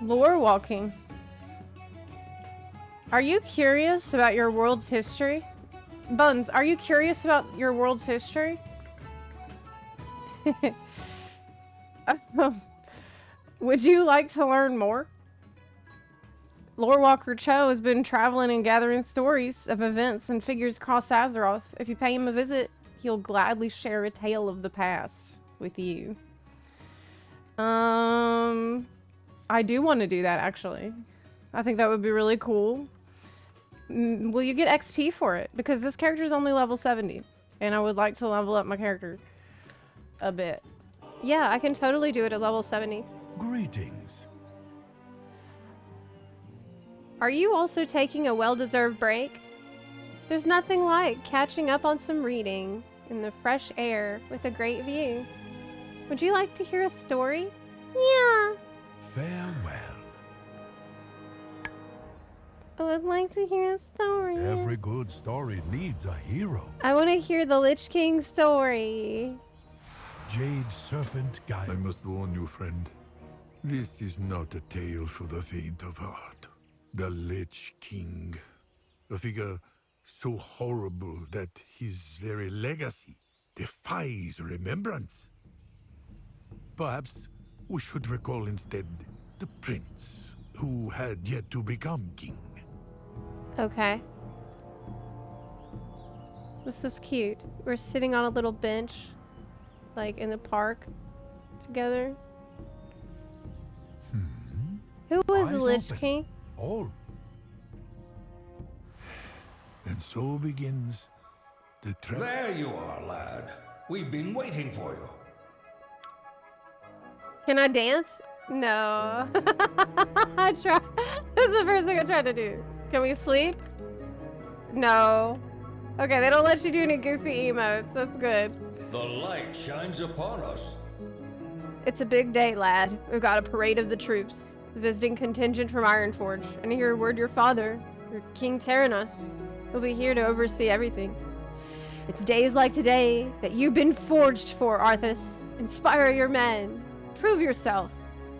Lore walking. Are you curious about your world's history? Buns, are you curious about your world's history? Would you like to learn more? Lorewalker Cho has been traveling and gathering stories of events and figures across Azeroth. If you pay him a visit, he'll gladly share a tale of the past with you. I do want to do that, actually. I think that would be really cool. Will you get XP for it? Because this character is only level 70, and I would like to level up my character a bit. Yeah, I can totally do it at level 70. Greetings. Are you also taking a well-deserved break? There's nothing like catching up on some reading in the fresh air with a great view. Would you like to hear a story? Yeah. Farewell. I would like to hear a story. Every good story needs a hero. I want to hear the Lich King story. Jade Serpent Guide. I must warn you, friend. This is not a tale for the faint of heart. The Lich King. A figure so horrible that his very legacy defies remembrance. Perhaps we should recall instead the prince who had yet to become king. Okay. This is cute. We're sitting on a little bench, like in the park, together. Who was the Lich King? All. And so begins the travel. There you are, lad. We've been waiting for you. Can I dance? No. I try. This is the first thing I tried to do. Can we sleep? No. Okay, they don't let you do any goofy emotes. That's good. The light shines upon us. It's a big day, lad. We've got a parade of the troops. Visiting contingent from Ironforge. And I hear word your father, your King Taranos, will be here to oversee everything. It's days like today that you've been forged for, Arthas. Inspire your men. Prove yourself.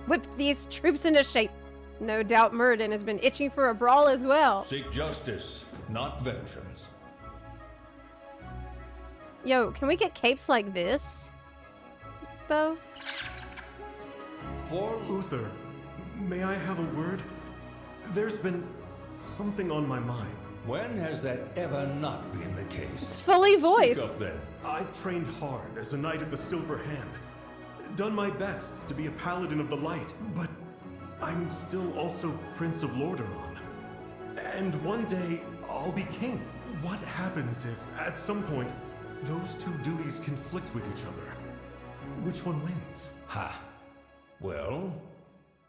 Whip these troops into shape. No doubt Murden has been itching for a brawl as well. Seek justice, not vengeance. Yo, can we get capes like this? Though? For Uther, may I have a word? There's been something on my mind. when has that ever not been the case? It's fully voiced. Speak up, then. I've trained hard as a Knight of the Silver Hand. Done my best to be a Paladin of the Light, but I'm still also Prince of Lordaeron. And one day, I'll be king. What happens if, at some point, those two duties conflict with each other? Which one wins? Ha. Well,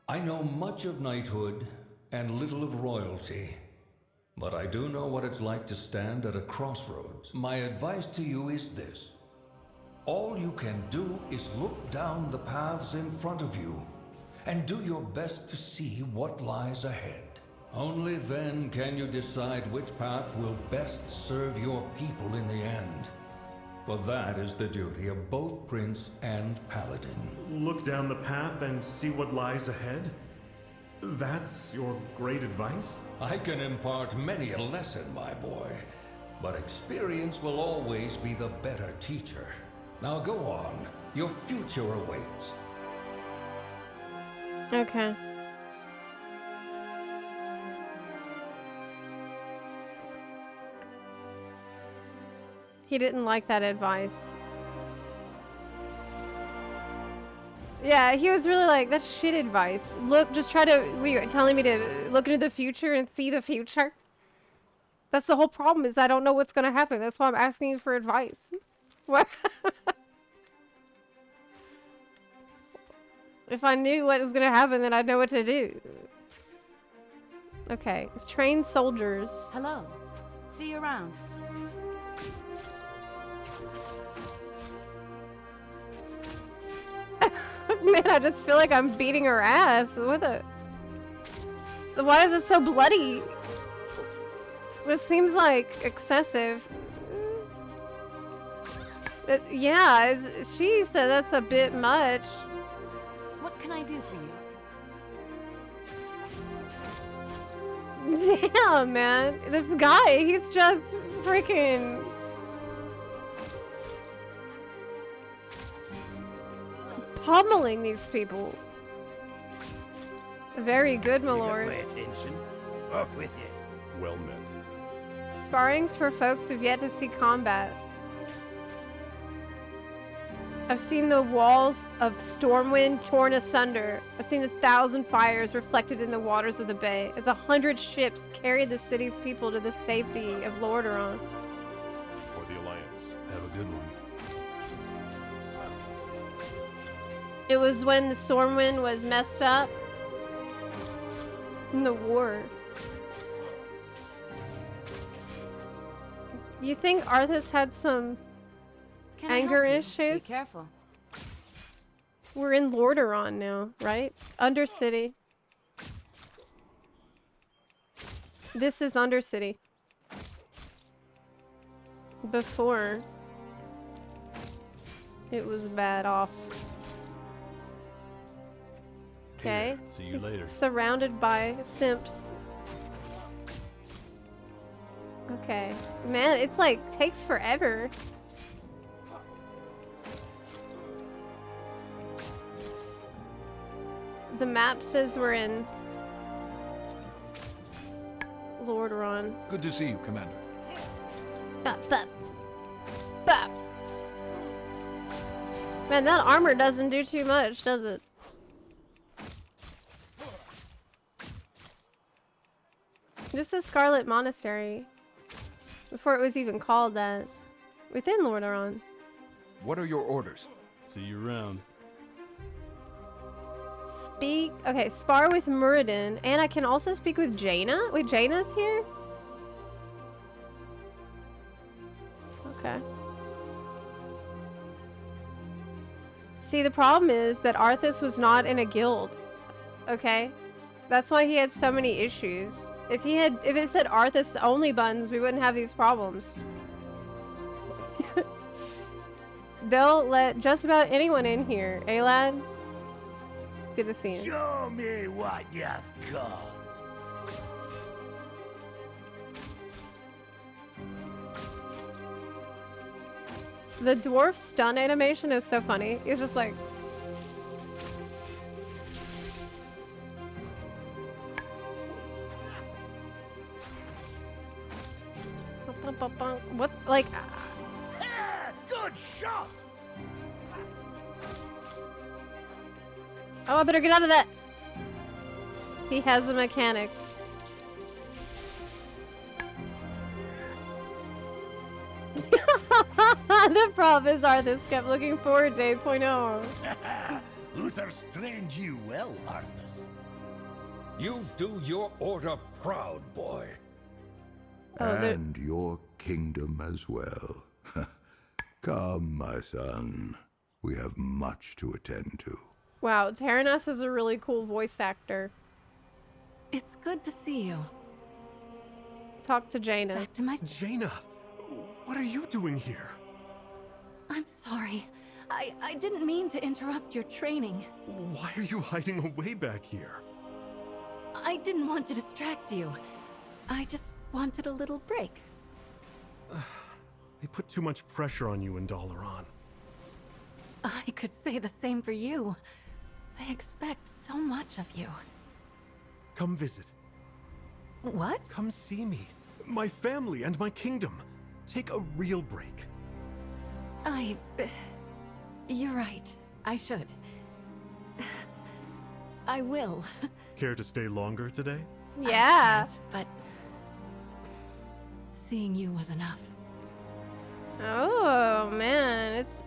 I know much of knighthood and little of royalty. But I do know what it's like to stand at a crossroads. My advice to you is this. All you can do is look down the paths in front of you and do your best to see what lies ahead. Only then can you decide which path will best serve your people in the end. For that is the duty of both Prince and Paladin. Look down the path and see what lies ahead? That's your great advice? I can impart many a lesson, my boy, but experience will always be the better teacher. Now go on. Your future awaits. Okay. He didn't like that advice. Yeah, he was really like, that's shit advice. Look, just try to, you're telling me to look into the future and see the future? That's the whole problem, is I don't know what's gonna happen. That's why I'm asking you for advice. What? If I knew what was gonna happen, then I'd know what to do. Okay, it's trained soldiers. Hello. See you around. Man, I just feel like I'm beating her ass. What the? Why is it so bloody? This seems like excessive. Yeah, she said that's a bit much. What can I do for you? Damn, man. This guy, he's just freaking... pummeling these people. Very good, my lord. My attention. Off with you. Well met. Sparring's for folks who've yet to see combat. I've seen the walls of Stormwind torn asunder. I've seen 1,000 fires reflected in the waters of the bay as 100 ships carried the city's people to the safety of Lordaeron. For the Alliance. Have a good one. It was when the Stormwind was messed up in the war. You think Arthas had some Can I anger help you? issues? Be careful. We're in Lordaeron now, right? Undercity. This is Undercity. Before it was bad off. Okay. See you He's later. surrounded by simps. Okay. Man, it's like takes forever. The map says we're in Lordaeron. Good to see you, Commander. Bop, bop. Bop. Man, that armor doesn't do too much, does it? This is Scarlet Monastery. Before it was even called that. Within Lordaeron. What are your orders? See you around. Speak. Okay, spar with Muradin. And I can also speak with Jaina? Wait, Jaina's here? Okay. See, the problem is that Arthas was not in a guild. Okay? That's why he had so many issues. If it said Arthas only buttons, we wouldn't have these problems. They'll let just about anyone in here. Eh, lad? It's good to see you. Show me what you've got. The dwarf stun animation is so funny. It's just like... What? Like... Ah, good shot. Oh, I better get out of that! He has a mechanic. The problem is Arthas kept looking forward to 8.0. Uther's trained you well, Arthas. You do your order proud, boy. Oh, there- And your kingdom as well. Come, my son. We have much to attend to. Wow, Taranas is a really cool voice actor. It's good to see you. Talk to Jaina. Back to my... Jaina, what are you doing here? I'm sorry. I didn't mean to interrupt your training. Why are you hiding away back here? I didn't want to distract you. I just wanted a little break. They put too much pressure on you in Dalaran. I could say the same for you. They expect so much of you. Come visit. What? Come see me. My family and my kingdom. Take a real break. You're right. I should. I will. Care to stay longer today? Yeah. I can't, but seeing you was enough. Oh, man. It's...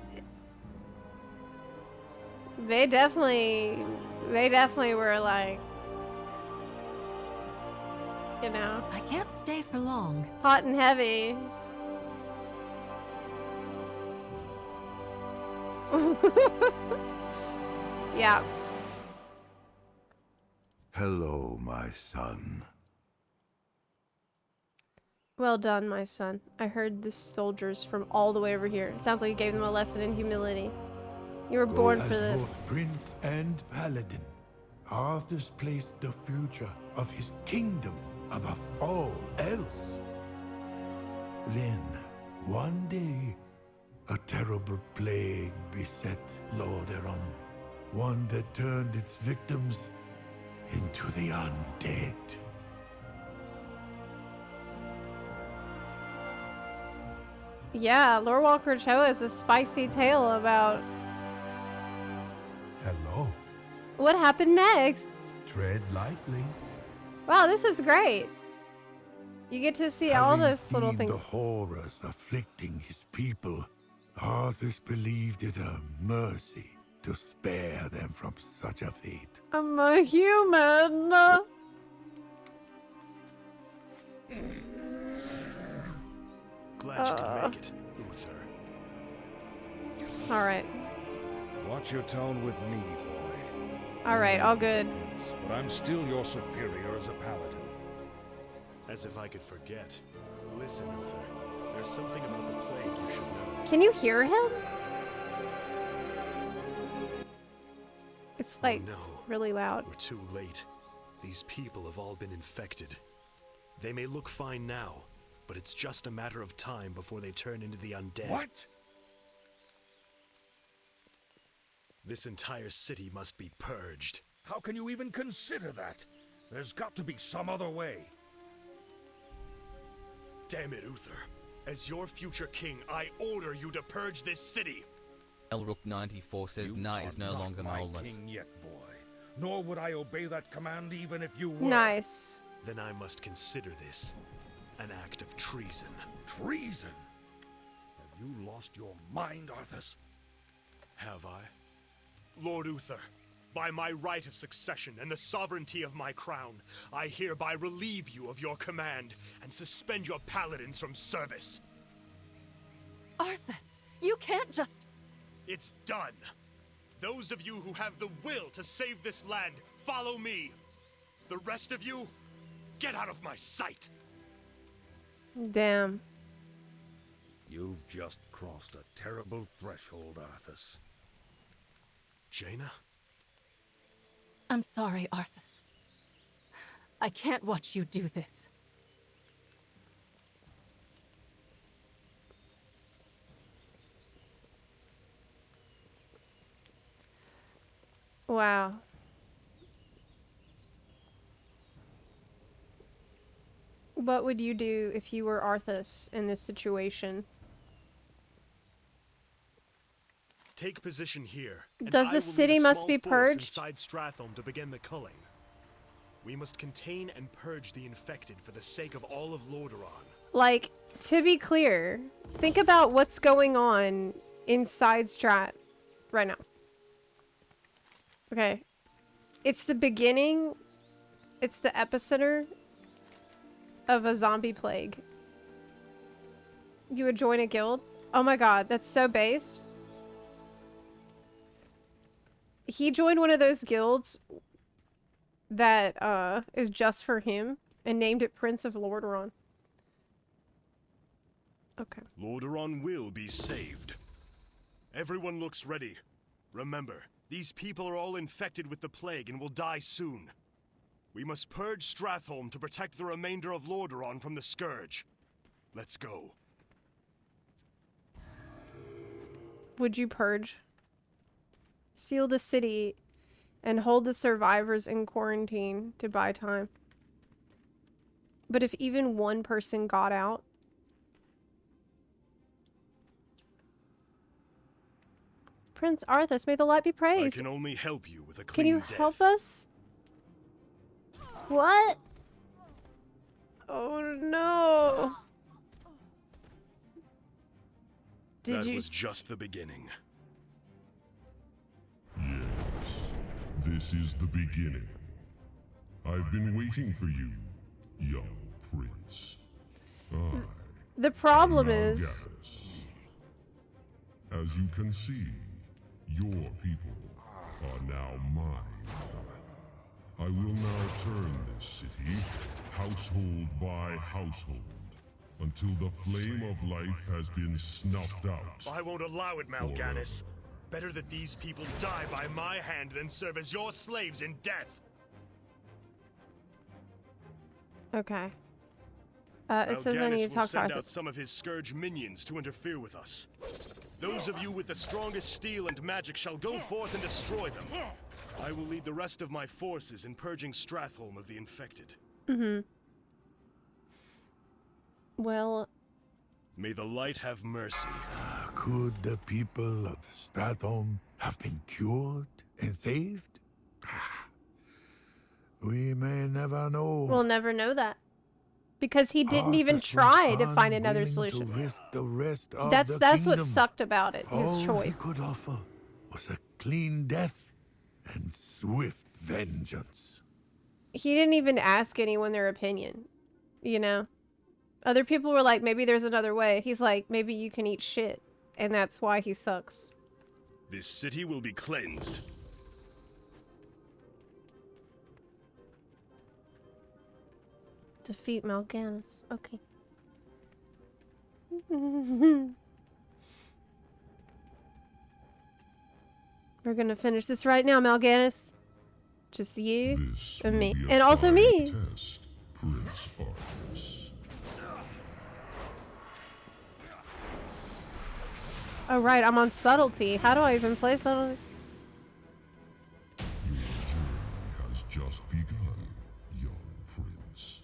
They definitely were like... You know, I can't stay for long. hot and heavy. Yeah. Hello, my son. Well done, my son. I heard the soldiers from all the way over here. Sounds like you gave them a lesson in humility. You were born for As this. both prince and paladin, Arthas placed the future of his kingdom above all else. Then, one day, a terrible plague beset Lordaeron, one that turned its victims into the undead. Yeah, Lorewalker Cho has a spicy tale about Hello. what happened next. Tread lightly. Wow, this is great. You get to see all Having those little seen things. the horrors afflicting his people, Arthas believed it a mercy to spare them from such a fate. I'm a human. Glad you could make it, Uther. All right. Watch your tone with me, boy. All right, all good. But I'm still your superior as a paladin. As if I could forget. Listen, Uther. There's something about the plague you should know. Can you hear him? It's like no. really loud. We're too late. These people have all been infected. They may look fine now, but it's just a matter of time before they turn into the undead. What? This entire city must be purged. How can you even consider that? There's got to be some other way. Damn it, Uther. As your future king, I order you to purge this city. Elrook 94 says Night is no longer my Malus. king yet, boy. Nor would I obey that command even if you were. Nice. Then I must consider this an act of treason. Treason? Have you lost your mind, Arthas? Have I? Lord Uther, by my right of succession and the sovereignty of my crown, I hereby relieve you of your command and suspend your paladins from service. Arthas, you can't just... It's done. Those of you who have the will to save this land, follow me. The rest of you, get out of my sight. Damn. You've just crossed a terrible threshold, Arthas. Jaina? I'm sorry, Arthas. I can't watch you do this. Wow. What would you do if you were Arthas in this situation? Take position here. and Does I the will city lead a must small be force purged? inside Stratholme to begin the culling. We must contain and purge the infected for the sake of all of Lordaeron. Like, to be clear, think about what's going on inside Strat right now. Okay. It's the beginning, it's the epicenter of a zombie plague. You would join a guild? Oh my god, that's so base. He joined one of those guilds that is just for him and named it Prince of Lordaeron. Okay. Lordaeron will be saved. Everyone looks ready. Remember, these people are all infected with the plague and will die soon. We must purge Stratholme to protect the remainder of Lordaeron from the scourge. Let's go. Would you purge? Seal the city and hold the survivors in quarantine to buy time. But if even one person got out, Prince Arthas, may the light be I praised. can only help you with a Can clean you death. help us? What? Oh no. Did That you was just the beginning. Yes, this is the beginning. I've been waiting for you, young prince. The problem Now, is Garrus, as you can see, your people are now mine. I will now turn this city, household by household, until the flame of life has been snuffed out. I won't allow it, Mal'Ganis. Better that these people die by my hand than serve as your slaves in death. Okay. It says I need to talk to send Arthas. out some of his scourge minions to interfere with us. Those of you with the strongest steel and magic shall go forth and destroy them. I will lead the rest of my forces in purging Stratholme of the infected. Mm-hmm. Well... May the light have mercy. Could the people of Stratholme have been cured and saved? We may never know. We'll never know that. Because he didn't even try to find another solution. That's what sucked about it, his choice. All he could offer was a clean death and swift vengeance. He didn't even ask anyone their opinion, you know? Other people were like, maybe there's another way. He's like, maybe you can eat shit. And that's why he sucks. This city will be cleansed. Defeat Mal'Ganis. Okay. We're gonna finish this right now, Mal'Ganis. Just you and me. And also me! Test, Prince Arthas. Oh right, I'm on subtlety. How do I even play subtlety? Your journey has just begun, young prince.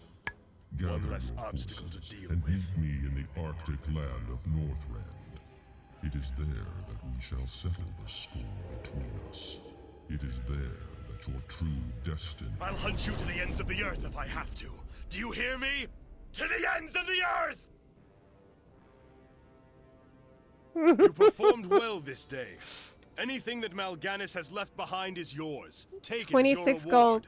Gather One less your obstacle to forces deal and with. meet me in the Arctic land of Northrend. It is there that we shall settle the score between us. It is there that your true destiny... I'll hunt you to the ends of the earth if I have to. Do you hear me? To the ends of the earth! You performed well this day. Anything that Mal'Ganis has left behind is yours. Take 26 it as your gold. reward.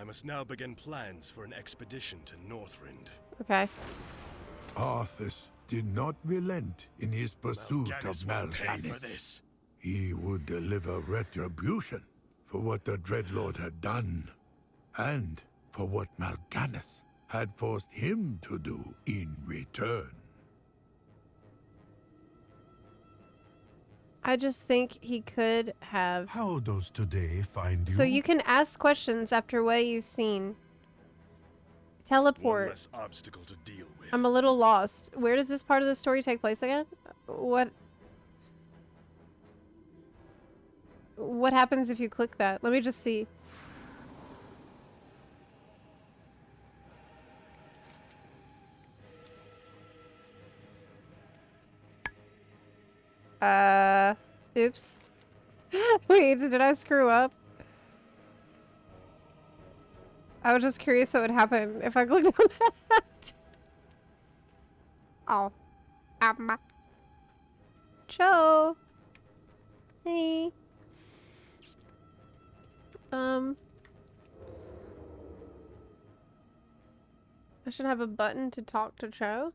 I must now begin plans for an expedition to Northrend. Okay. Arthas did not relent in his pursuit of will pay for Mal'Ganis. this. He would deliver retribution for what the Dreadlord had done, and for what Mal'Ganis had forced him to do in return. I just think he could have... How does today find you? So you can ask questions after what you've seen. Teleport. One less obstacle to deal with. I'm a little lost. Where does this part of the story take place again? What happens if you click that? Let me just see. Oops. Wait, did I screw up? I was just curious what would happen if I clicked on that. Oh. Joe. Hey. I should have a button to talk to Cho.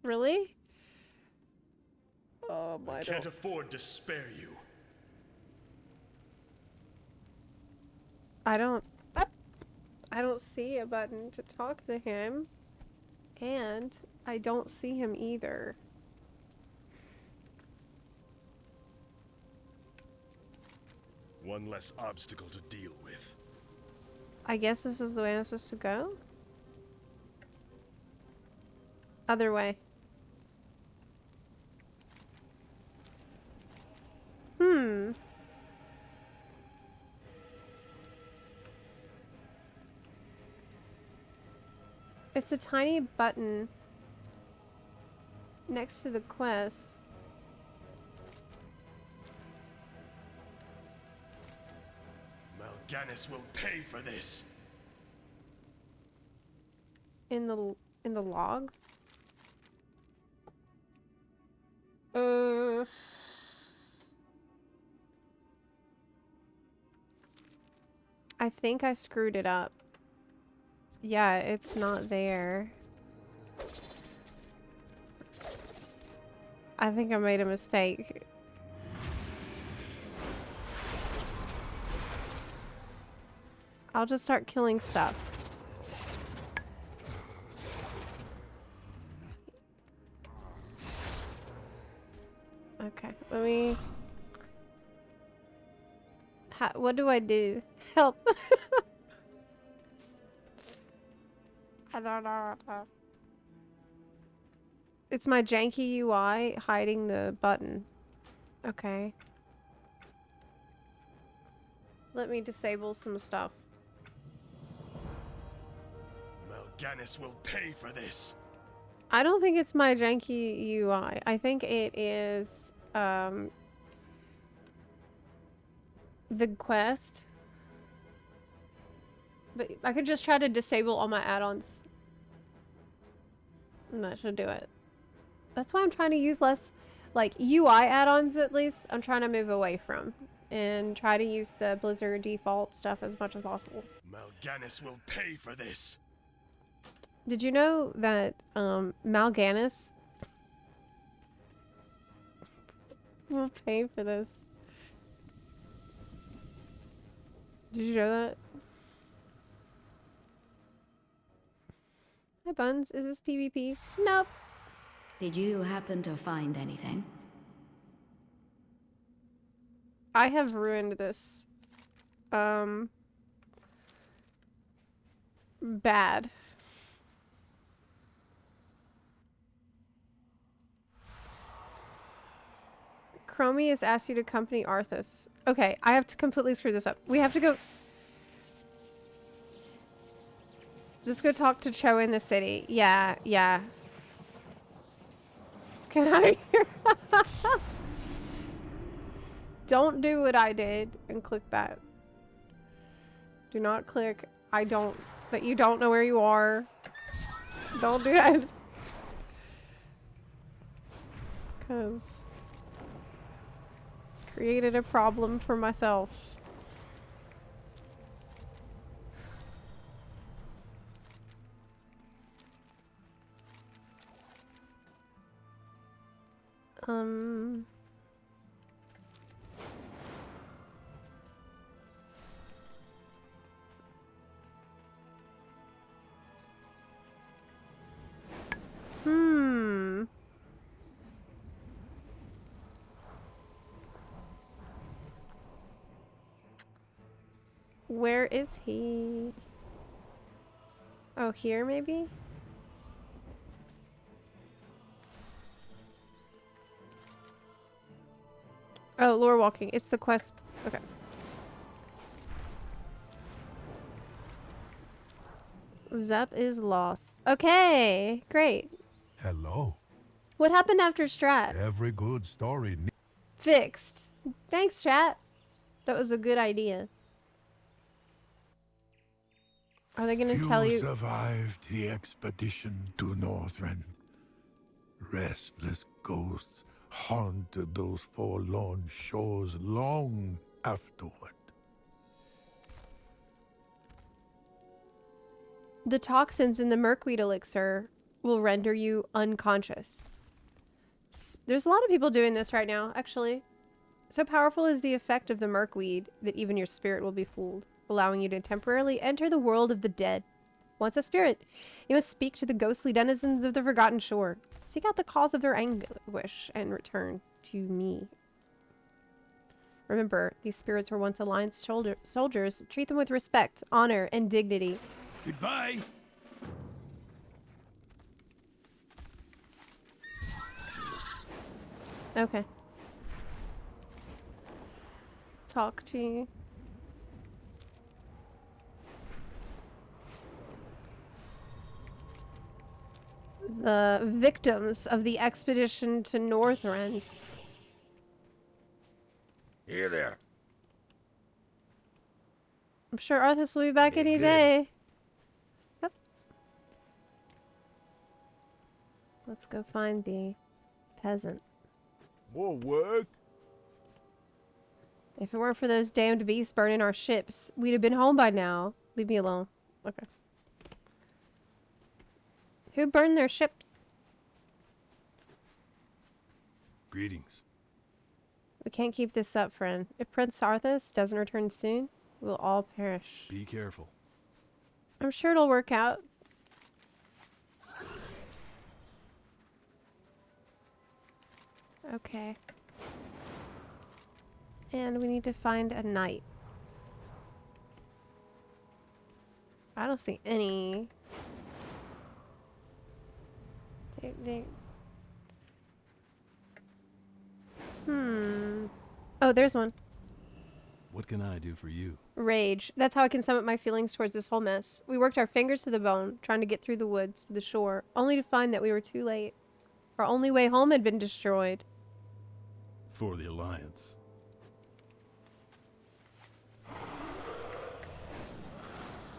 Really? Oh my god. I can't afford to spare you. I don't see a button to talk to him. And I don't see him either. One less obstacle to deal with. I guess this is the way I'm supposed to go? Other way. It's a tiny button next to the quest. Mal'Ganis will pay for this. In the log? I think I screwed it up. Yeah, it's not there. I think I made a mistake. I'll just start killing stuff. Okay, let me... What do I do? Help. I don't know. It's my janky UI hiding the button. Okay. Let me disable some stuff. Mal'Ganis will pay for this. I don't think it's my janky UI. I think it is the quest. But I could just try to disable all my add-ons. And that should do it. That's why I'm trying to use less, like, UI add-ons at least. I'm trying to move away from. And try to use the Blizzard default stuff as much as possible. Mal'Ganis will pay for this. Did you know that, Mal'Ganis will pay for this? Did you know that? Hi, Buns. Is this PvP? Nope. Did you happen to find anything? I have ruined this. Bad. Chromie has asked you to accompany Arthas. Okay, I have to completely screw this up. We have to go... Let's go talk to Cho in the city. Yeah, yeah. Let's get out of here. Don't do what I did and click that. Do not click. That you don't know where you are. Don't do that. Because... created a problem for myself. Where is he? Oh, here maybe? Oh, lorewalking. It's the quest. Okay. Zep is lost. Okay, great. Hello. What happened after Strat? Every good story. Fixed. Thanks, chat. That was a good idea. Are they gonna tell you? Survived the expedition to Northrend. Restless ghosts haunted those forlorn shores long afterward. The toxins in the merkweed elixir will render you unconscious. There's a lot of people doing this right now, actually. So powerful is the effect of the merkweed that even your spirit will be fooled, allowing you to temporarily enter the world of the dead. Once a spirit, you must speak to the ghostly denizens of the Forgotten Shore. Seek out the cause of their anguish and return to me. Remember, these spirits were once Alliance soldiers. Treat them with respect, honor, and dignity. Goodbye. Okay. Talk to you. The victims of the expedition to Northrend. Here there. I'm sure Arthas will be back any day. Yep. Let's go find the peasant. More work? If it weren't for those damned beasts burning our ships, we'd have been home by now. Leave me alone. Okay. Who burned their ships? Greetings. We can't keep this up, friend. If Prince Arthas doesn't return soon, we'll all perish. Be careful. I'm sure it'll work out. Okay. And we need to find a knight. I don't see any. Oh, there's one. What can I do for you? Rage. That's how I can sum up my feelings towards this whole mess. We worked our fingers to the bone, trying to get through the woods to the shore, only to find that we were too late. Our only way home had been destroyed. For the Alliance.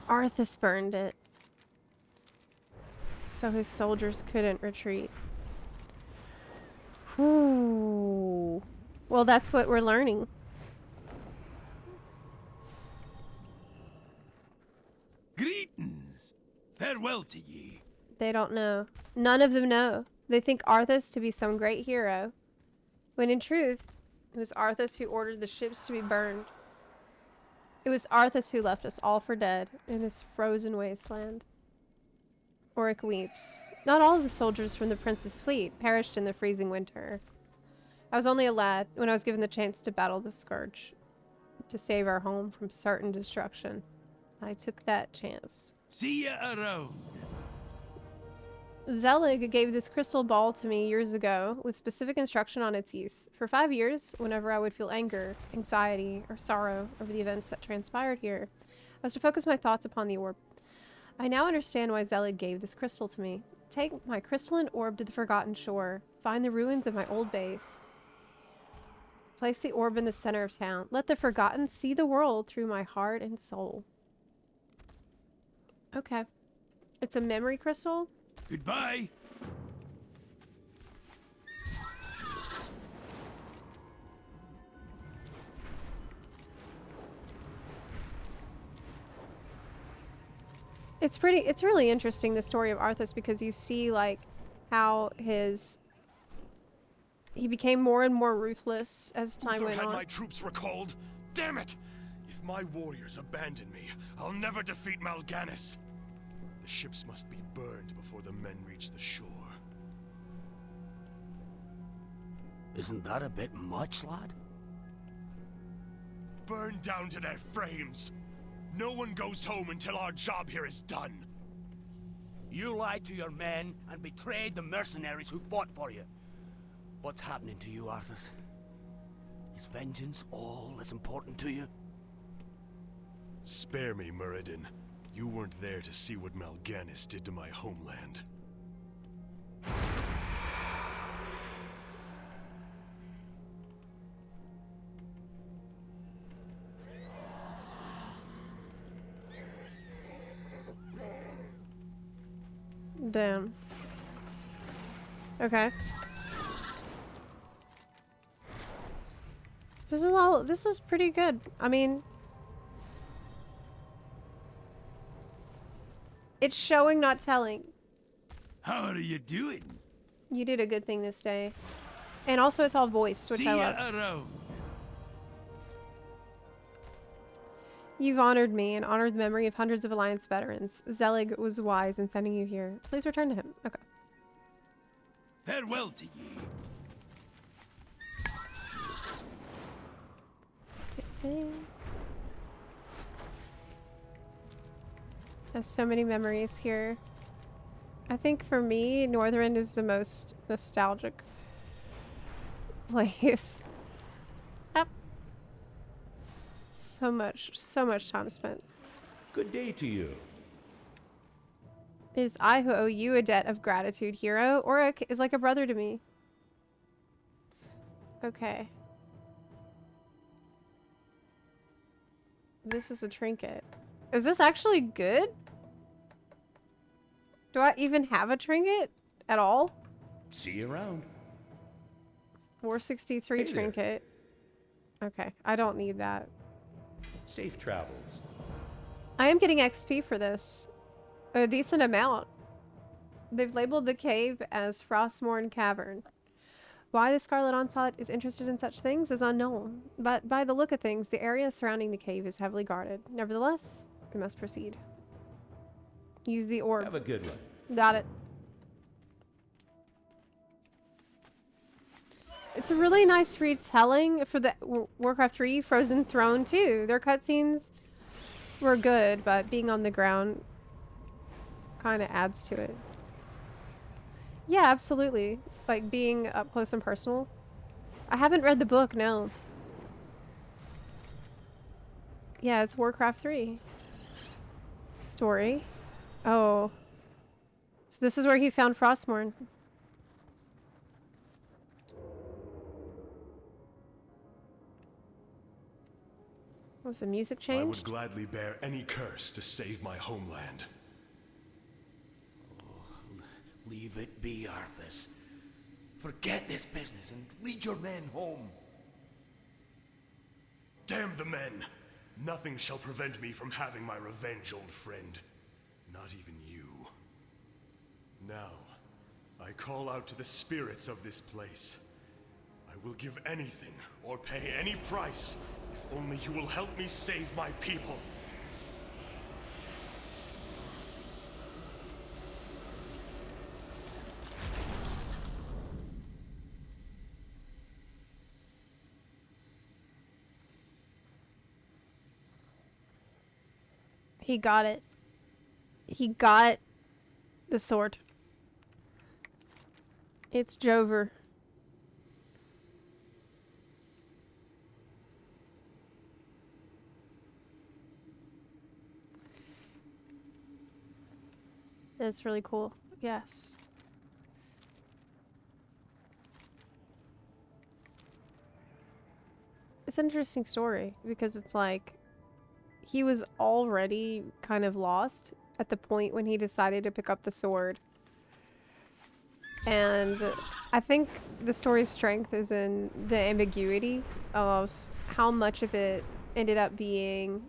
Arthas burned it, so his soldiers couldn't retreat. Ooh. Well, that's what we're learning. Greetings. Farewell to ye. They don't know. None of them know. They think Arthas to be some great hero, when in truth, it was Arthas who ordered the ships to be burned. It was Arthas who left us all for dead in his frozen wasteland. Oric weeps. Not all of the soldiers from the prince's fleet perished in the freezing winter. I was only a lad when I was given the chance to battle the Scourge, to save our home from certain destruction. I took that chance. See ya around. Zelig gave this crystal ball to me years ago with specific instruction on its use. For 5 years, whenever I would feel anger, anxiety, or sorrow over the events that transpired here, I was to focus my thoughts upon the orb. I now understand why Zelig gave this crystal to me. Take my crystalline orb to the Forgotten Shore. Find the ruins of my old base. Place the orb in the center of town. Let the Forgotten see the world through my heart and soul. Okay. It's a memory crystal. Goodbye. It's really interesting, the story of Arthas, because you see like how he became more and more ruthless as time went on. My troops recalled. Damn it! If my warriors abandon me, I'll never defeat Mal'Ganis. The ships must be burned before the men reach the shore. Isn't that a bit much, lad? Burned down to their frames. No one goes home until our job here is done. You lied to your men and betrayed the mercenaries who fought for you. What's happening to you, Arthas? Is vengeance all that's important to you? Spare me, Muradin. You weren't there to see what Mal'Ganis did to my homeland. Damn. Okay. This is pretty good. I mean, it's showing, not telling. How are you doing? You did a good thing this day. And also it's all voiced, which I love. See ya around. You've honored me and honored the memory of hundreds of Alliance veterans. Zelig was wise in sending you here. Please return to him. Okay. Farewell to ye. Okay. I have so many memories here. I think for me, Northrend is the most nostalgic place. Yep. So much time spent. Good day to you. It is I who owe you a debt of gratitude, hero. Oric is like a brother to me. Okay. This is a trinket. Is this actually good? Do I even have a trinket at all? See you around. 463 Hey trinket. Okay, I don't need that. Safe travels. I am getting XP for this. A decent amount. They've labeled the cave as Frostmourne Cavern. Why the Scarlet Onslaught is interested in such things is unknown, but by the look of things, the area surrounding the cave is heavily guarded. Nevertheless, we must proceed. Use the orb. Have a good one. Got it. It's a really nice retelling for the Warcraft 3 Frozen Throne too. Their cutscenes were good, but being on the ground kind of adds to it. Yeah, absolutely. Like being up close and personal. I haven't read the book, no. Yeah, it's Warcraft 3. Story. Oh. So this is where he found Frostmourne. Was the music changed? I would gladly bear any curse to save my homeland. Oh, leave it be, Arthas. Forget this business and lead your men home. Damn the men! Nothing shall prevent me from having my revenge, old friend. Not even you. Now, I call out to the spirits of this place. I will give anything, or pay any price, if only you will help me save my people. He got it. He got the sword. It's Jover. That's really cool. Yes. It's an interesting story because it's like he was already kind of lost at the point when he decided to pick up the sword. And I think the story's strength is in the ambiguity of how much of it ended up being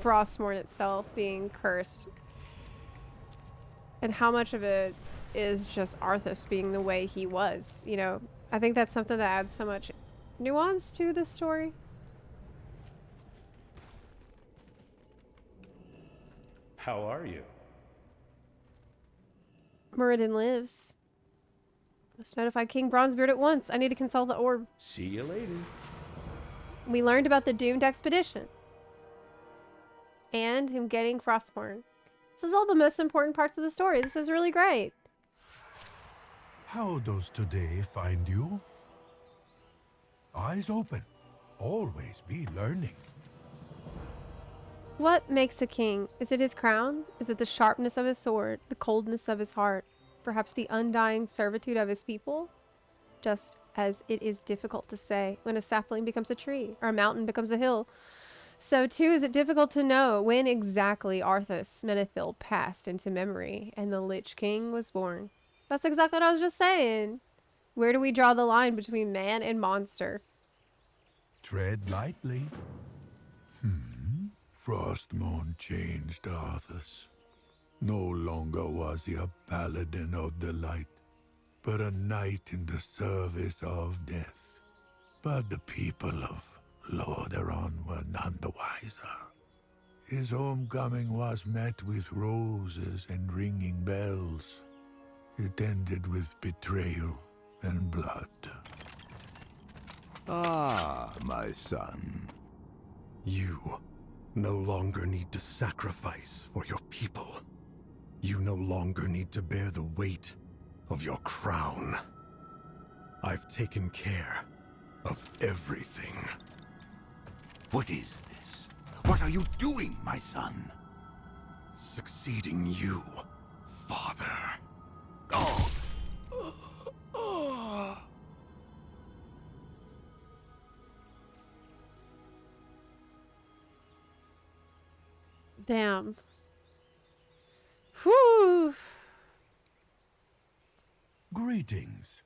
Frostmourne itself being cursed, and how much of it is just Arthas being the way he was, you know? I think that's something that adds so much nuance to the story. How are you? Muradin lives. Must notify King Bronzebeard at once. I need to consult the orb. See you later. We learned about the doomed expedition. And him getting Frostmourne. This is all the most important parts of the story. This is really great. How does today find you? Eyes open. Always be learning. What makes a king? Is it his crown? Is it the sharpness of his sword? The coldness of his heart? Perhaps the undying servitude of his people? Just as it is difficult to say when a sapling becomes a tree or a mountain becomes a hill, so too is it difficult to know when exactly Arthas Menethil passed into memory and the Lich King was born. That's exactly what I was just saying. Where do we draw the line between man and monster? Tread lightly. Frostmourne changed Arthas. No longer was he a paladin of the light, but a knight in the service of death. But the people of Lordaeron were none the wiser. His homecoming was met with roses and ringing bells. It ended with betrayal and blood. Ah, my son. You no longer need to sacrifice for your people. You no longer need to bear the weight of your crown. I've taken care of everything. What is this? What are you doing, my son? Succeeding you, father. Oh! Damn. Whew. Greetings.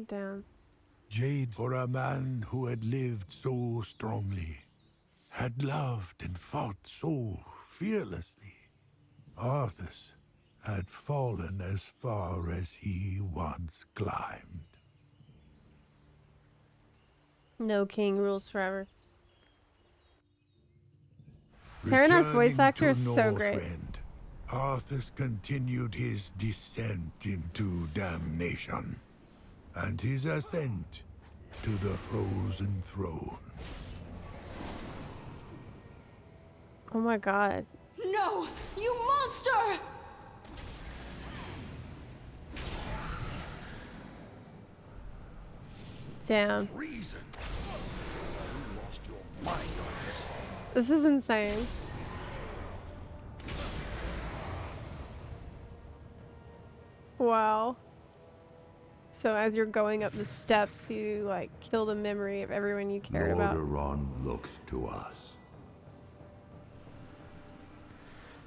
Damn. Jade, for a man who had lived so strongly, had loved and fought so fearlessly, Arthas had fallen as far as he once climbed. No king rules forever. Terranar's voice actor is so great. Northrend, Arthas continued his descent into damnation, and his ascent to the frozen throne. Oh my god. No! You monster! Damn. Reason. You lost your mind on this. This is insane. Wow. So as you're going up the steps, you like kill the memory of everyone you cared about. Lordaeron looks to us.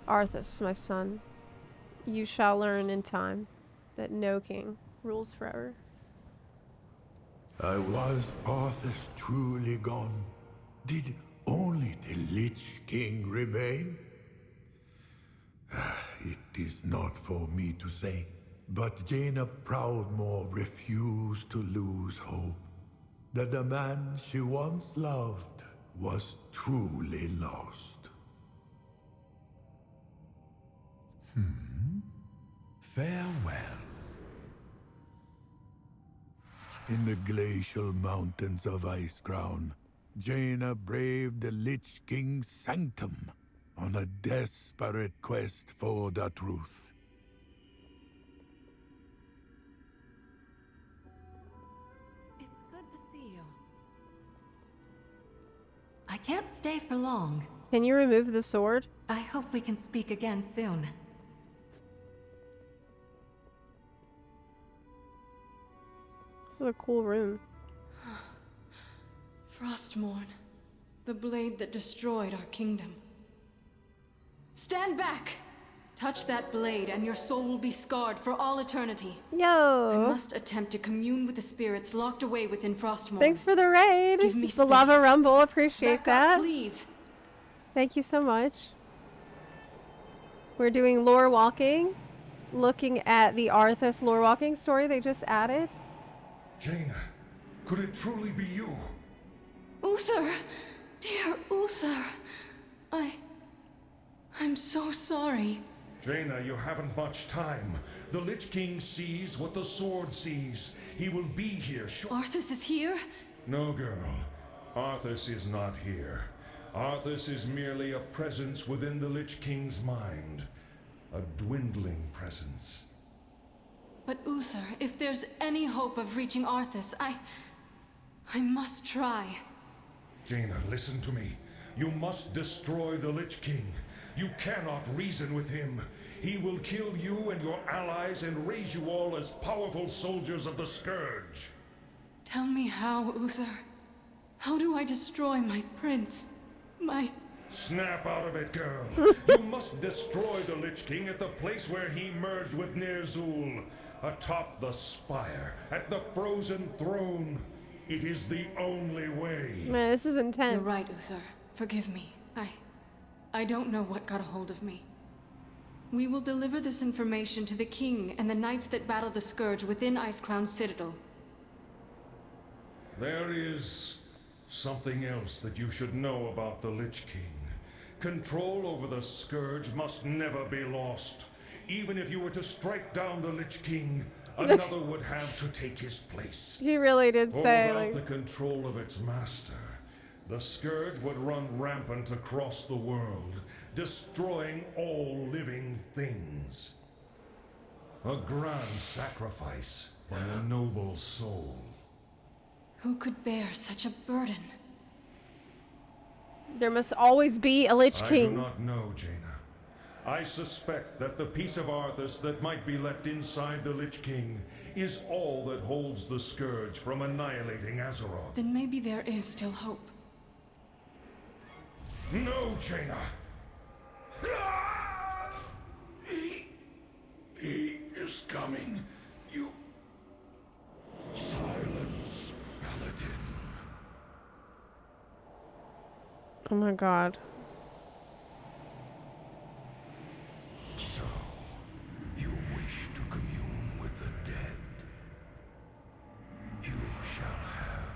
Arthas, my son, you shall learn in time that no king rules forever. Was Arthas truly gone? Did only the Lich King remain? It is not for me to say, but Jaina Proudmoore refused to lose hope that the man she once loved was truly lost. Farewell. In the glacial mountains of Icecrown, Jaina braved the Lich King's sanctum on a desperate quest for the truth. It's good to see you. I can't stay for long. Can you remove the sword? I hope we can speak again soon. This is a cool room. Frostmourne, the blade that destroyed our kingdom. Stand back! Touch that blade and your soul will be scarred for all eternity. Yo! I must attempt to commune with the spirits locked away within Frostmourne. Thanks for the raid! Give me the Lava space. Rumble, appreciate Back that. up, please. Thank you so much. We're doing lore walking, looking at the Arthas lore walking story they just added. Jaina, could it truly be you? Uther! Dear Uther! I'm so sorry. Jaina, you haven't much time. The Lich King sees what the sword sees. He will be here Arthas is here? No, girl. Arthas is not here. Arthas is merely a presence within the Lich King's mind. A dwindling presence. But Uther, if there's any hope of reaching Arthas, I must try. Jaina, listen to me. You must destroy the Lich King. You cannot reason with him. He will kill you and your allies and raise you all as powerful soldiers of the Scourge. Tell me how, Uther. How do I destroy my prince? Snap out of it, girl. You must destroy the Lich King at the place where he merged with Ner'zhul. Atop the spire, at the frozen throne. It is the only way. Man, this is intense. You're right, Uther. Forgive me. I don't know what got a hold of me. We will deliver this information to the king and the knights that battle the Scourge within Icecrown Citadel. There is something else that you should know about the Lich King. Control over the Scourge must never be lost. Even if you were to strike down the Lich King, another would have to take his place. He really did say, without like... the control of its master, the Scourge would run rampant across the world, destroying all living things. A grand sacrifice by a noble soul. Who could bear such a burden? There must always be a Lich King. I do not know, Jaina. I suspect that the piece of Arthas that might be left inside the Lich King is all that holds the Scourge from annihilating Azeroth. Then maybe there is still hope. No, Jaina! He is coming. You... Silence, Paladin. Oh my god. So, you wish to commune with the dead? You shall have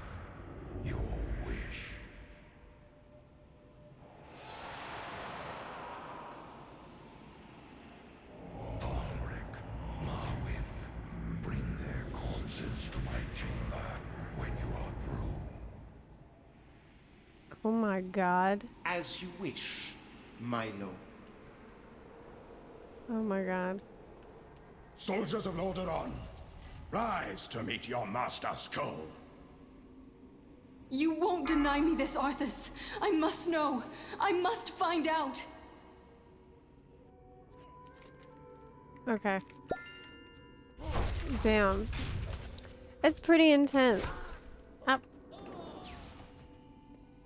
your wish. Balric, Marwyn, bring their corpses to my chamber when you are Oh my god. As you wish, my lord. Oh my god. Soldiers of Lordaeron, rise to meet your master's call. You won't deny me this, Arthas. I must know. I must find out. Okay. Damn. It's pretty intense.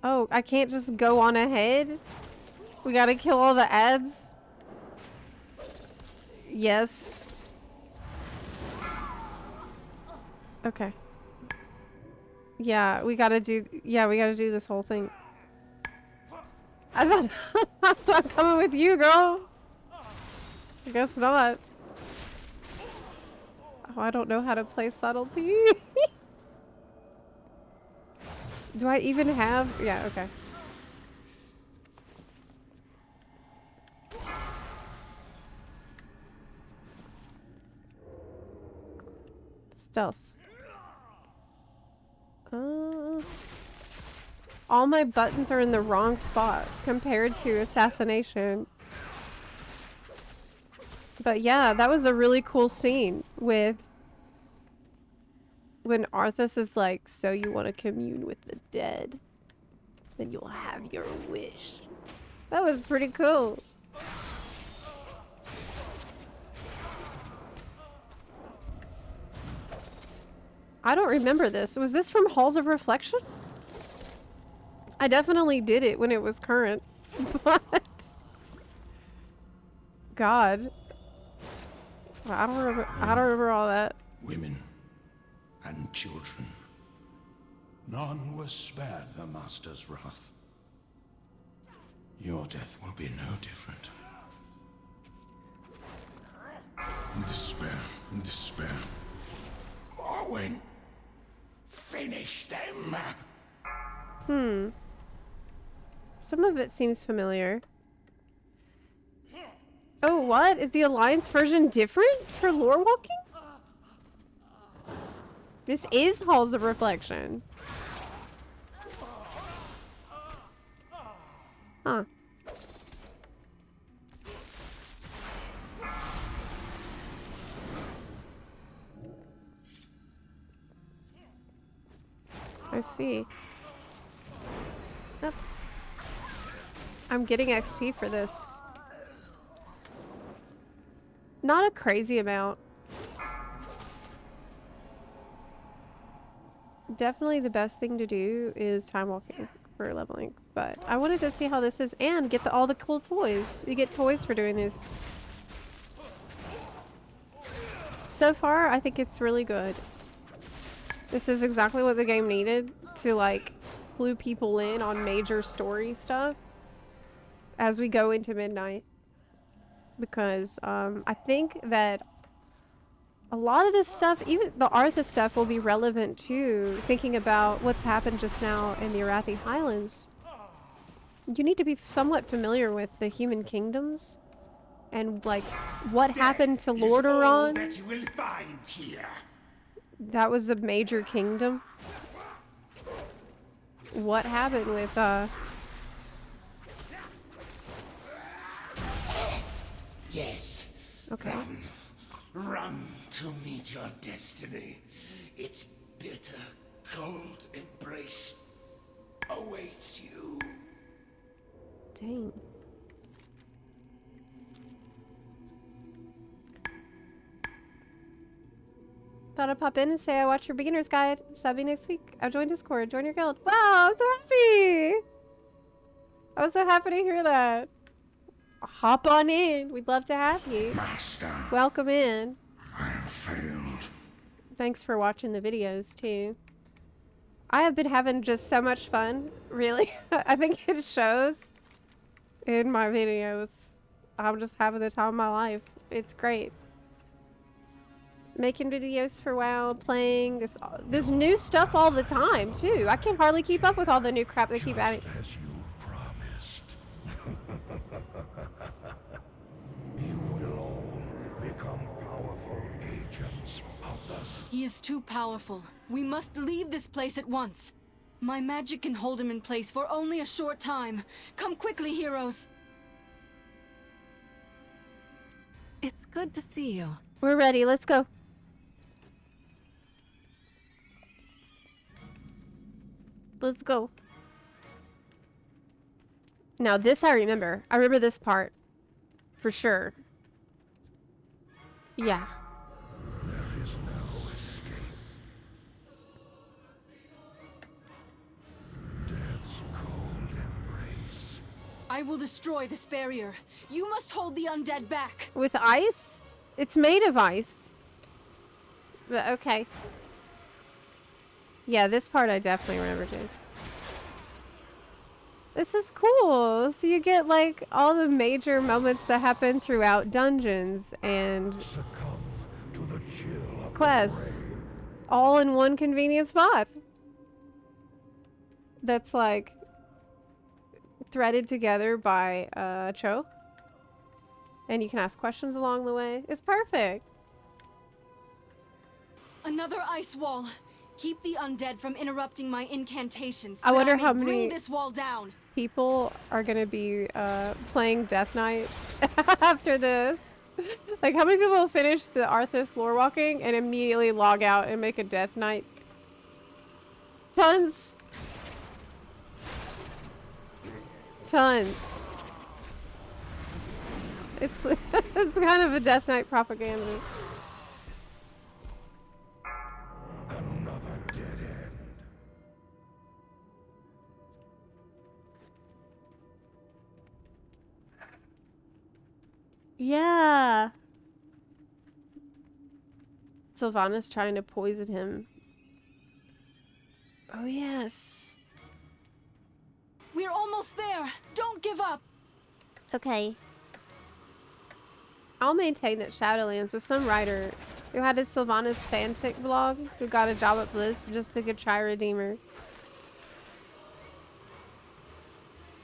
Oh, I can't just go on ahead? We gotta kill all the ads? Yes. Okay. Yeah, we gotta do this whole thing. I thought I'm coming with you, girl. I guess not. Oh, I don't know how to play subtlety. Do I even have? Yeah, okay. Stealth. All my buttons are in the wrong spot compared to assassination. But yeah, that was a really cool scene with when Arthas is like, so you want to commune with the dead, then you'll have your wish. That was pretty cool. I don't remember this. Was this from Halls of Reflection? I definitely did it when it was current. But God. I don't remember all that. Women and children. None was spared the Master's wrath. Your death will be no different. Despair, despair. Morwen, finish them. Some of it seems familiar. Oh, what? Is the Alliance version different for lore walking? This is Halls of Reflection. Huh. I see. Yep. I'm getting XP for this. Not a crazy amount. Definitely the best thing to do is time walking for leveling, but I wanted to see how this is and get all the cool toys. You get toys for doing this. So far, I think it's really good. This is exactly what the game needed to like clue people in on major story stuff as we go into midnight. Because I think that a lot of this stuff, even the Arthas stuff, will be relevant too, thinking about what's happened just now in the Arathi Highlands. You need to be somewhat familiar with the human kingdoms and like what happened to Lordaeron. That you will find here. That was a major kingdom. What happened with Yes. Okay. Run to meet your destiny. Its bitter, cold embrace awaits you. Dang. Thought I'd pop in and say I watched your beginner's guide. Subbing next week. I've joined Discord. Join your guild. Wow, I'm so happy. I was so happy to hear that. Hop on in. We'd love to have you. Master, welcome in. I have failed. Thanks for watching the videos too. I have been having just so much fun. Really. I think it shows in my videos. I'm just having the time of my life. It's great. Making videos for WoW, playing this new stuff all the time too. I can hardly keep up with all the new crap they keep adding. As you promised. You will all become powerful agents of the... He is too powerful. We must leave this place at once. My magic can hold him in place for only a short time. Come quickly, heroes. It's good to see you. We're ready. Let's go. Let's go. Now this I remember. I remember this part. For sure. Yeah. There is no escape. Death's cold embrace. I will destroy this barrier. You must hold the undead back. With ice? It's made of ice. But okay. Yeah, this part I definitely remember too. This is cool. So you get like all the major moments that happen throughout dungeons and Succumb to the chill of quests all in one convenient spot. That's like threaded together by Cho. And you can ask questions along the way. It's perfect. Another ice wall. Keep the undead from interrupting my incantations. I wonder may how bring many this wall down. people are gonna be playing Death Knight after this. Like, how many people will finish the Arthas lore walking and immediately log out and make a Death Knight? Tons. Tons. It's, it's kind of a Death Knight propaganda. another dead end. Yeah. Sylvanas trying to poison him. Oh, yes. We're almost there. Don't give up. Okay. I'll maintain that Shadowlands was some writer who had his Sylvanas fanfic blog who got a job at Bliss just to try Redeemer.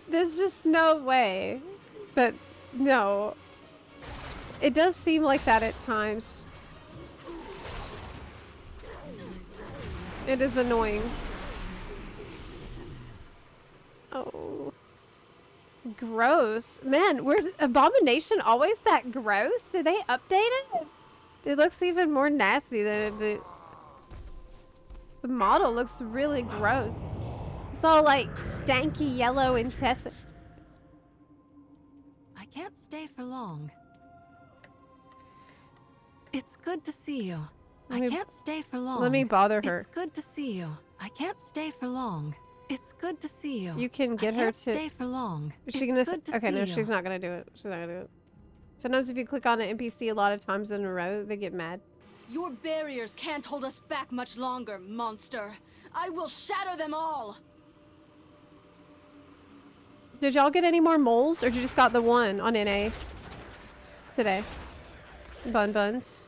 There's just no way. But no. It does seem like that at times. It is annoying. Oh. Gross. Man, were Abomination always that gross? Did they update it? It looks even more nasty than it did. The model looks really gross. It's all like stanky yellow intestine. I can't stay for long. It's good to see you. I can't stay for long. Let me bother her. It's good to see you. I can't stay for long. It's good to see you. You can get her to stay for long. Is she it's gonna good to okay, see no, you. she's not gonna do it. She's not gonna do it. Sometimes if you click on an NPC a lot of times in a row, they get mad. Your barriers can't hold us back much longer, monster. I will shatter them all. Did y'all get any more moles, or you just got the one on NA today? Buns.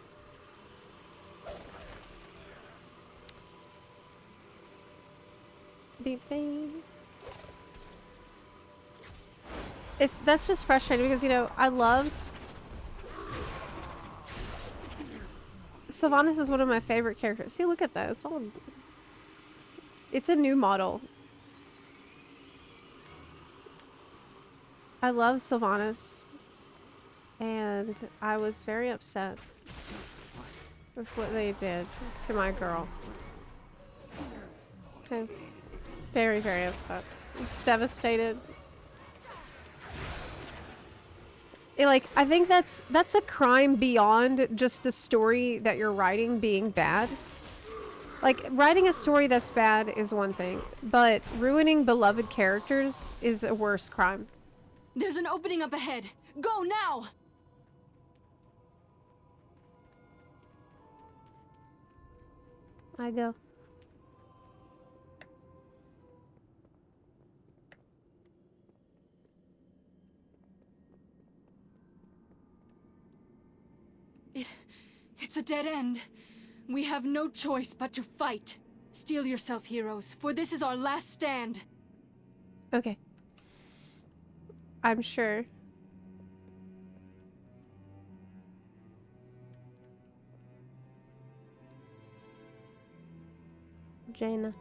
Beep beep. That's just frustrating because, you know, I loved Sylvanas is one of my favorite characters. See, look at that. It's a new model. I love Sylvanas, and I was very upset with what they did to my girl. Okay. Very, very upset. Just devastated. I think that's a crime beyond just the story that you're writing being bad. Like, writing a story that's bad is one thing, but ruining beloved characters is a worse crime. There's an opening up ahead. Go now! I go. It's a dead end. We have no choice but to fight. Steel yourself, heroes, for this is our last stand. Okay. I'm sure. Jaina.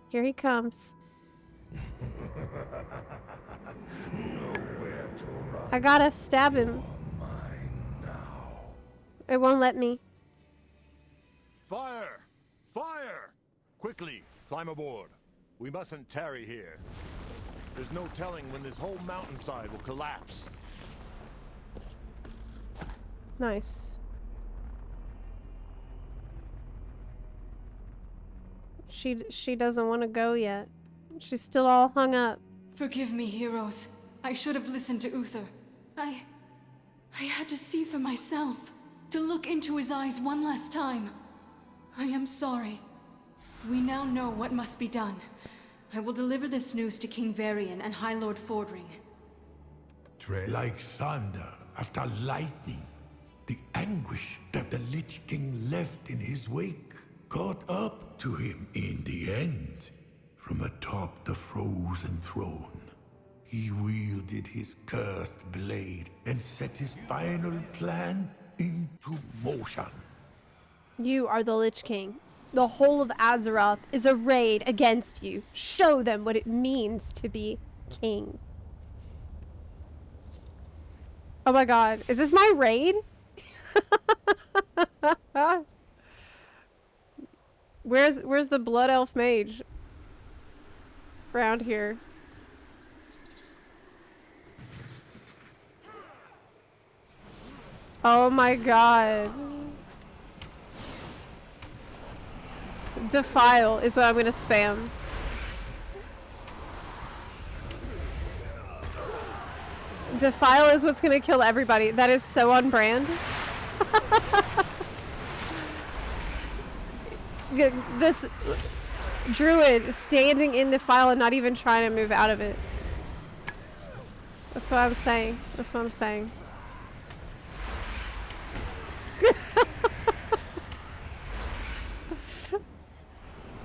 Here he comes. Nowhere to run. I gotta stab him. It won't let me. Fire! Fire! Quickly, climb aboard. We mustn't tarry here. There's no telling when this whole mountainside will collapse. Nice. She doesn't want to go yet. She's still all hung up. Forgive me, heroes. I should have listened to Uther. I had to see for myself. To look into his eyes one last time. I am sorry. We now know what must be done. I will deliver this news to King Varian and High Lord Fordring. Like thunder after lightning, the anguish that the Lich King left in his wake caught up to him in the end. From atop the frozen throne, he wielded his cursed blade and set his final plan into motion. You are the Lich King. The whole of Azeroth is arrayed against you. Show them what it means to be king. Oh my god, is this my raid? Where's the Blood Elf Mage? Around here. Oh my god. Defile is what I'm gonna spam. Defile is what's gonna kill everybody. That is so on brand. This druid standing in Defile and not even trying to move out of it. That's what I'm saying. That's what I'm saying.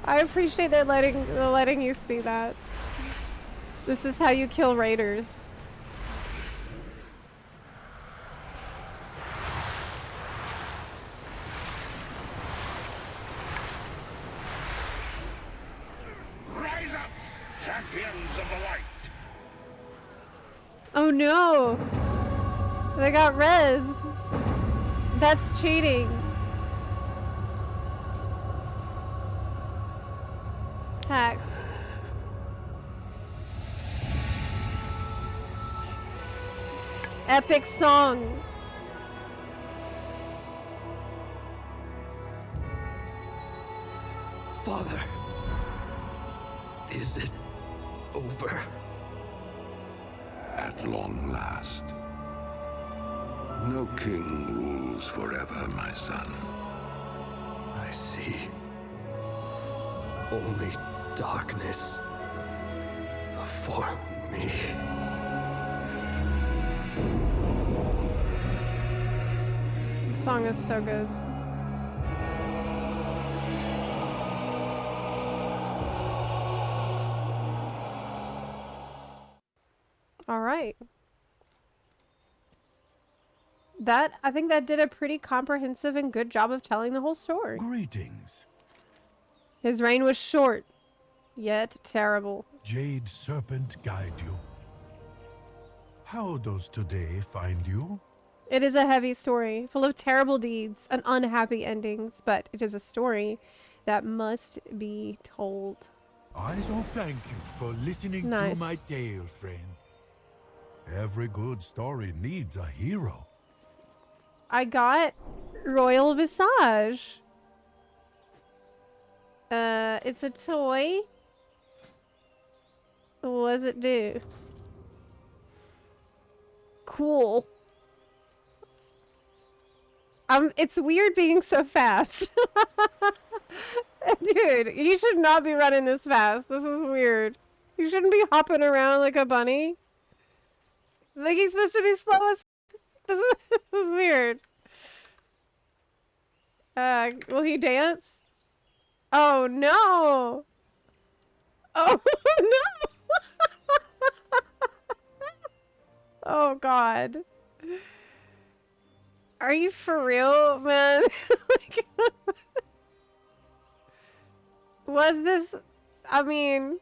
I appreciate they're letting you see that. This is how you kill raiders. Rise up, champions of the light! Oh no! They got res. That's cheating. Hacks. Epic song. Father, is it over? At long last. No king rules forever, my son. I see. Only darkness before me. The song is so good. All right. I think that did a pretty comprehensive and good job of telling the whole story. Greetings. His reign was short, yet terrible. Jade Serpent guide you. How does today find you? It is a heavy story, full of terrible deeds and unhappy endings, but it is a story that must be told. I so thank you for listening to my tale, friend. Every good story needs a hero. I got Royal Visage. It's a toy. What does it do? Cool. It's weird being so fast. Dude, he should not be running this fast. This is weird. He shouldn't be hopping around like a bunny. Like he's supposed to be slow as this is weird. Will he dance? Oh no! Oh no! Oh god. Are you for real, man? Was this... I mean,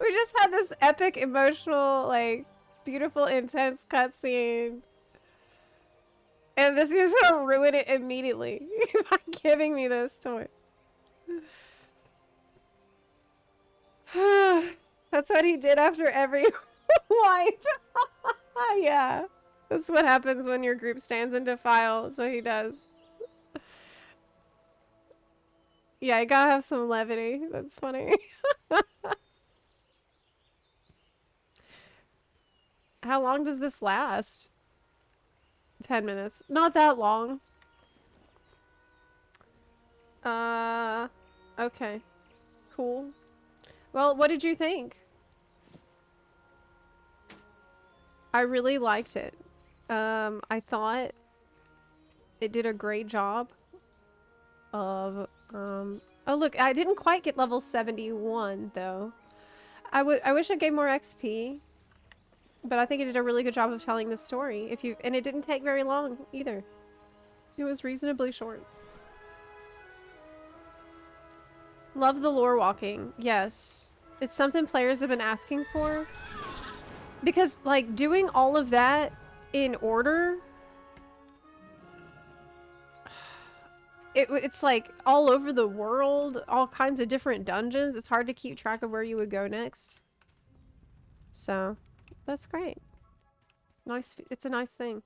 we just had this epic, emotional, like, beautiful, intense cutscene. And this is gonna ruin it immediately by giving me this toy. That's what he did after every wipe. Yeah. That's what happens when your group stands in defile. That's what he does. Yeah, you gotta have some levity. That's funny. How long does this last? 10 minutes. Not that long. Okay. Cool. Well, what did you think? I really liked it. I thought it did a great job of, oh look, I didn't quite get level 71 though. I wish it gave more XP, but I think it did a really good job of telling the story. And it didn't take very long either. It was reasonably short. Love the lore walking. Yes. It's something players have been asking for. Because, like, doing all of that in order, it's like all over the world, all kinds of different dungeons. It's hard to keep track of where you would go next. So, that's great. Nice. It's a nice thing.